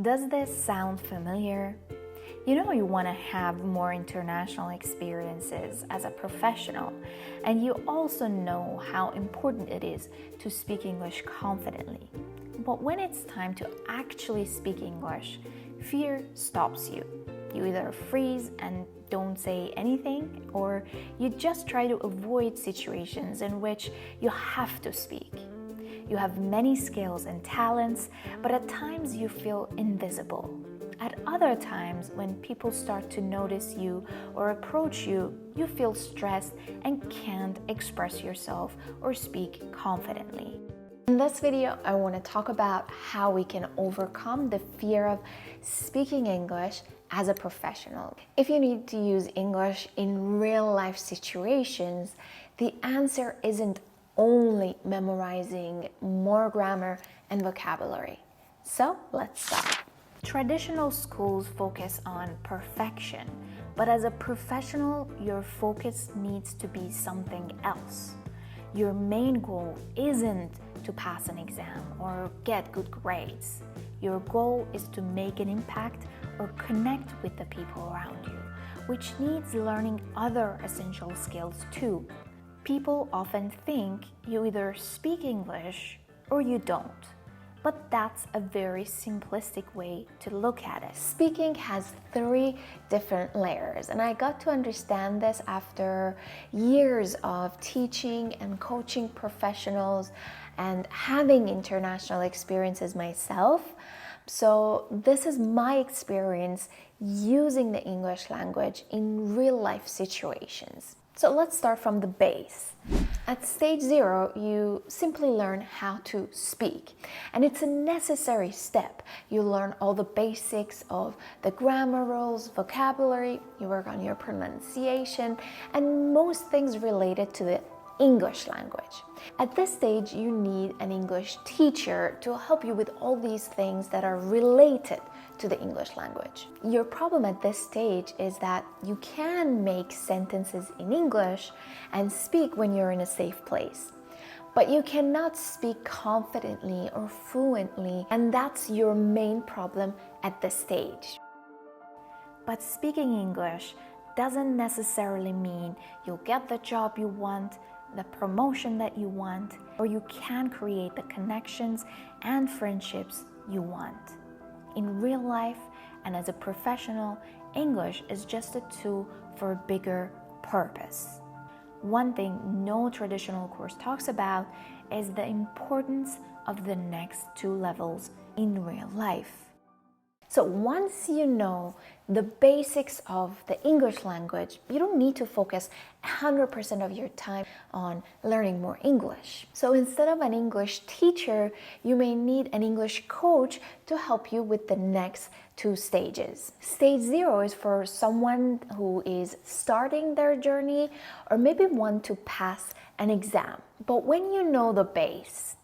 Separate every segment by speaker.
Speaker 1: Does this sound familiar? You know you want to have more international experiences as a professional, and you also know how important it is to speak English confidently. But when it's time to actually speak English, fear stops you. You either freeze and don't say anything, or you just try to avoid situations in which you have to speak. You have many skills and talents, but at times you feel invisible. At other times, when people start to notice you or approach you, you feel stressed and can't express yourself or speak confidently. In this video, I want to talk about how we can overcome the fear of speaking English as a professional. If you need to use English in real-life situations, the answer isn't only memorizing more grammar and vocabulary. So let's start. Traditional schools focus on perfection, but as a professional, your focus needs to be something else. Your main goal isn't to pass an exam or get good grades. Your goal is to make an impact or connect with the people around you, which needs learning other essential skills too. People often think you either speak English or you don't. But that's a very simplistic way to look at it. Speaking has 3 different layers, and I got to understand this after years of teaching and coaching professionals and having international experiences myself. So this is my experience using the English language in real-life situations. So let's start from the base. At stage 0, you simply learn how to speak, and it's a necessary step. You learn all the basics of the grammar rules, vocabulary, you work on your pronunciation, and most things related to the English language. At this stage, you need an English teacher to help you with all these things that are related to the English language. Your problem at this stage is that you can make sentences in English and speak when you're in a safe place, but you cannot speak confidently or fluently, and that's your main problem at this stage. But speaking English doesn't necessarily mean you'll get the job you want, the promotion that you want, or you can create the connections and friendships you want. In real life and as a professional, English is just a tool for a bigger purpose. One thing no traditional course talks about is the importance of the next 2 levels in real life. So once you know the basics of the English language, you don't need to focus 100% of your time on learning more English. So instead of an English teacher, you may need an English coach to help you with the next 2 stages. Stage 0 is for someone who is starting their journey or maybe want to pass an exam. But when you know the base,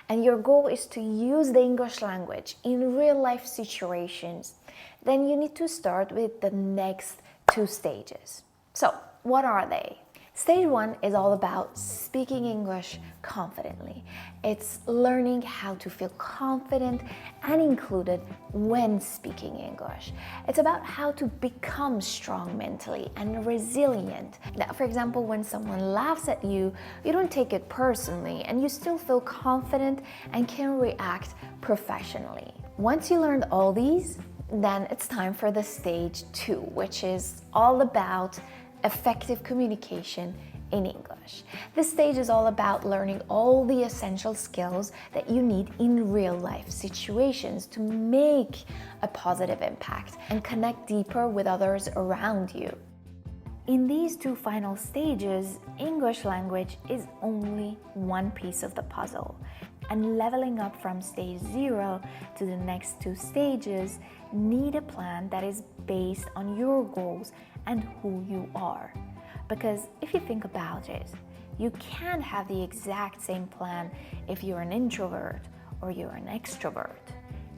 Speaker 1: and your goal is to use the English language in real-life situations, then you need to start with the next 2 stages. So, what are they? Stage 1 is all about speaking English confidently. It's learning how to feel confident and included when speaking English. It's about how to become strong mentally and resilient. Now, for example, when someone laughs at you, you don't take it personally and you still feel confident and can react professionally. Once you learned all these, then it's time for the stage 2, which is all about effective communication in English. This stage is all about learning all the essential skills that you need in real-life situations to make a positive impact and connect deeper with others around you. In these 2 final stages, English language is only one piece of the puzzle, and leveling up from stage 0 to the next 2 stages need a plan that is based on your goals and who you are. Because if you think about it, you can't have the exact same plan if you're an introvert or you're an extrovert.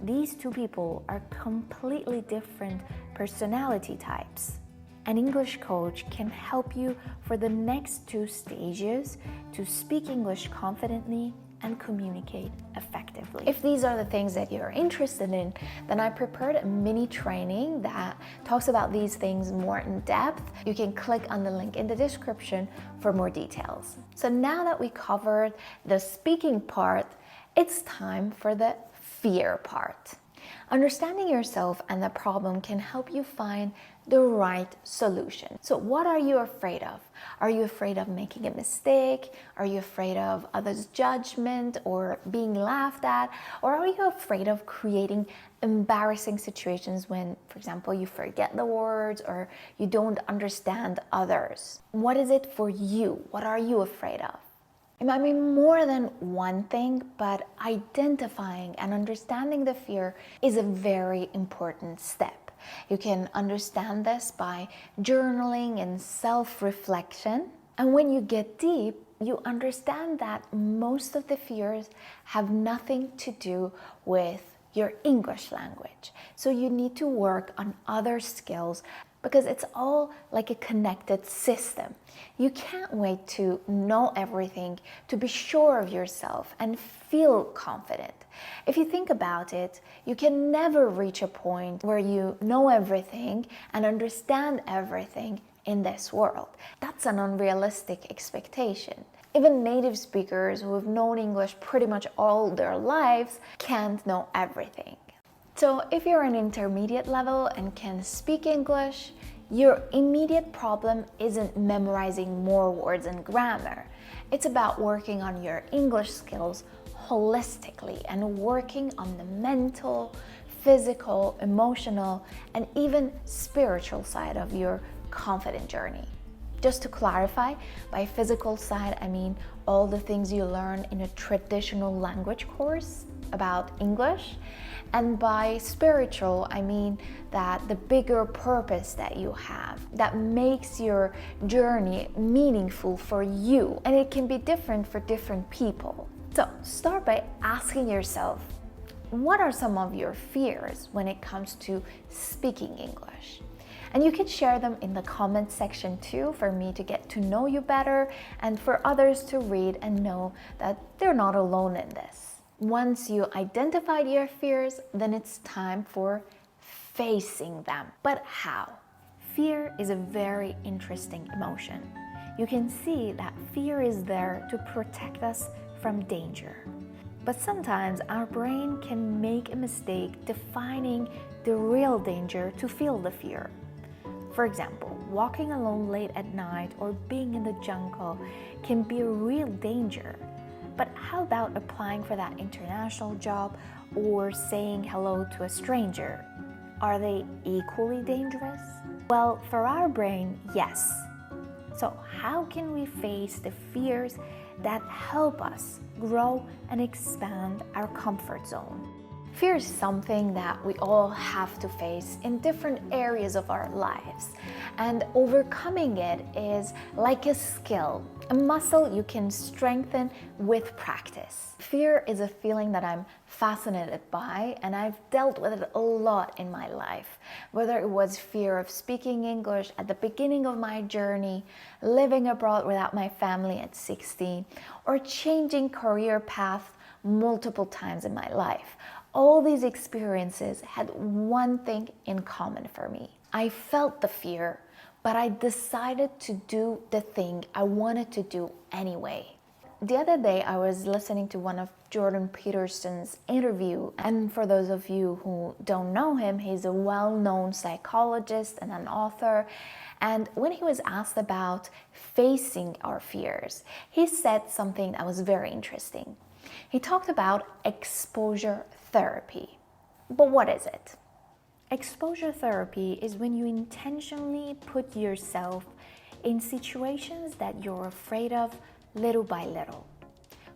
Speaker 1: These 2 people are completely different personality types. An English coach can help you for the next 2 stages to speak English confidently and communicate effectively. If these are the things that you're interested in, then I prepared a mini training that talks about these things more in depth. You can click on the link in the description for more details. So now that we covered the speaking part, it's time for the fear part. Understanding yourself and the problem can help you find the right solution. So what are you afraid of? Are you afraid of making a mistake? Are you afraid of others' judgment or being laughed at? Or are you afraid of creating embarrassing situations when, for example, you forget the words or you don't understand others? What is it for you? What are you afraid of? It might be more than one thing, but identifying and understanding the fear is a very important step. You can understand this by journaling and self-reflection. And when you get deep, you understand that most of the fears have nothing to do with your English language. So you need to work on other skills because it's all like a connected system. You can't wait to know everything, to be sure of yourself and feel confident. If you think about it, you can never reach a point where you know everything and understand everything in this world. That's an unrealistic expectation. Even native speakers who have known English pretty much all their lives can't know everything. So if you're an intermediate level and can speak English, your immediate problem isn't memorizing more words and grammar. It's about working on your English skills holistically and working on the mental, physical, emotional, and even spiritual side of your confident journey. Just to clarify, by physical side, I mean all the things you learn in a traditional language course about English. And by spiritual, I mean that the bigger purpose that you have that makes your journey meaningful for you. And it can be different for different people. So start by asking yourself, what are some of your fears when it comes to speaking English? And you can share them in the comment section too for me to get to know you better and for others to read and know that they're not alone in this. Once you identified your fears, then it's time for facing them. But how? Fear is a very interesting emotion. You can see that fear is there to protect us from danger. But sometimes our brain can make a mistake defining the real danger to feel the fear. For example, walking alone late at night or being in the jungle can be a real danger. But how about applying for that international job or saying hello to a stranger? Are they equally dangerous? Well, for our brain, yes. So how can we face the fears that help us grow and expand our comfort zone? Fear is something that we all have to face in different areas of our lives. And overcoming it is like a skill, a muscle you can strengthen with practice. Fear is a feeling that I'm fascinated by, and I've dealt with it a lot in my life. Whether it was fear of speaking English at the beginning of my journey, living abroad without my family at 16, or changing career path multiple times in my life. All these experiences had one thing in common for me. I felt the fear, but I decided to do the thing I wanted to do anyway. The other day, I was listening to one of Jordan Peterson's interview, and for those of you who don't know him, he's a well-known psychologist and an author. And when he was asked about facing our fears, he said something that was very interesting. He talked about exposure therapy. But what is it? Exposure therapy is when you intentionally put yourself in situations that you're afraid of little by little.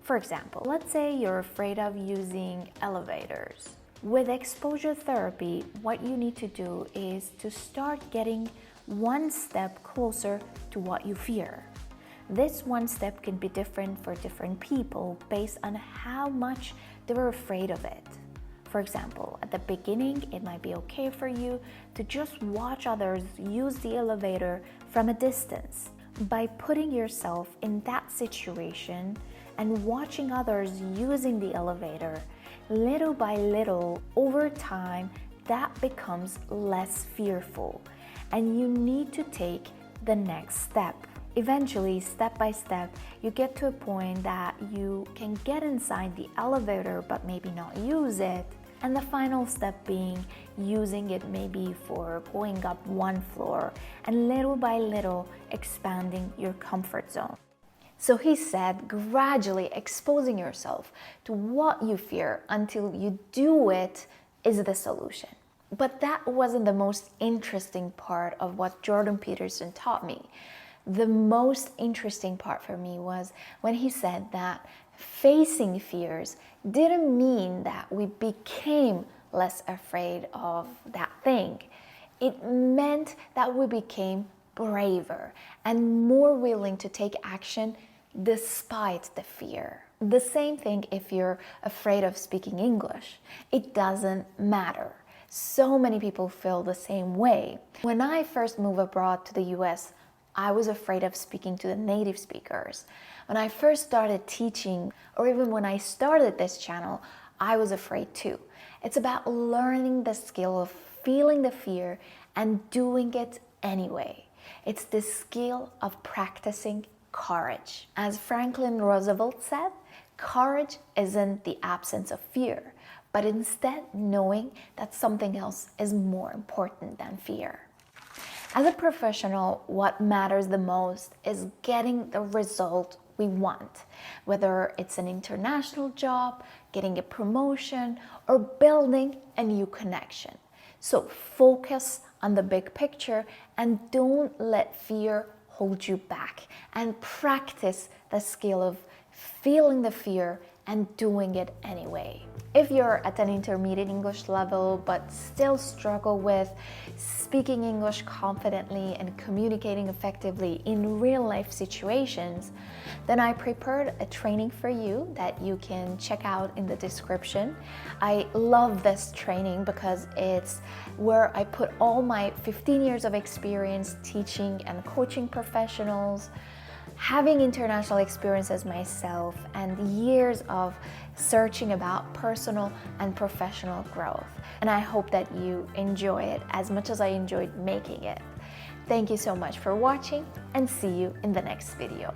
Speaker 1: For example, let's say you're afraid of using elevators. With exposure therapy, what you need to do is to start getting one step closer to what you fear. This one step can be different for different people based on how much they were afraid of it. For example, at the beginning, it might be okay for you to just watch others use the elevator from a distance. By putting yourself in that situation and watching others using the elevator, little by little, over time, that becomes less fearful, and you need to take the next step. Eventually, step by step, you get to a point that you can get inside the elevator but maybe not use it. And the final step being using it maybe for going up one floor and little by little expanding your comfort zone. So he said, gradually exposing yourself to what you fear until you do it is the solution. But that wasn't the most interesting part of what Jordan Peterson taught me. The most interesting part for me was when he said that facing fears didn't mean that we became less afraid of that thing. It meant that we became braver and more willing to take action despite the fear. The same thing if you're afraid of speaking English. It doesn't matter. So many people feel the same way. When I first moved abroad to the US, I was afraid of speaking to the native speakers. When I first started teaching, or even when I started this channel, I was afraid too. It's about learning the skill of feeling the fear and doing it anyway. It's the skill of practicing courage. As Franklin Roosevelt said, courage isn't the absence of fear, but instead knowing that something else is more important than fear. As a professional, what matters the most is getting the result we want, whether it's an international job, getting a promotion, or building a new connection. So focus on the big picture and don't let fear hold you back, and practice the skill of feeling the fear and doing it anyway. If you're at an intermediate English level but still struggle with speaking English confidently and communicating effectively in real life situations, then I prepared a training for you that you can check out in the description. I love this training because it's where I put all my 15 years of experience teaching and coaching professionals, having international experiences myself, and years of searching about personal and professional growth. And I hope that you enjoy it as much as I enjoyed making it. Thank you so much for watching, and see you in the next video.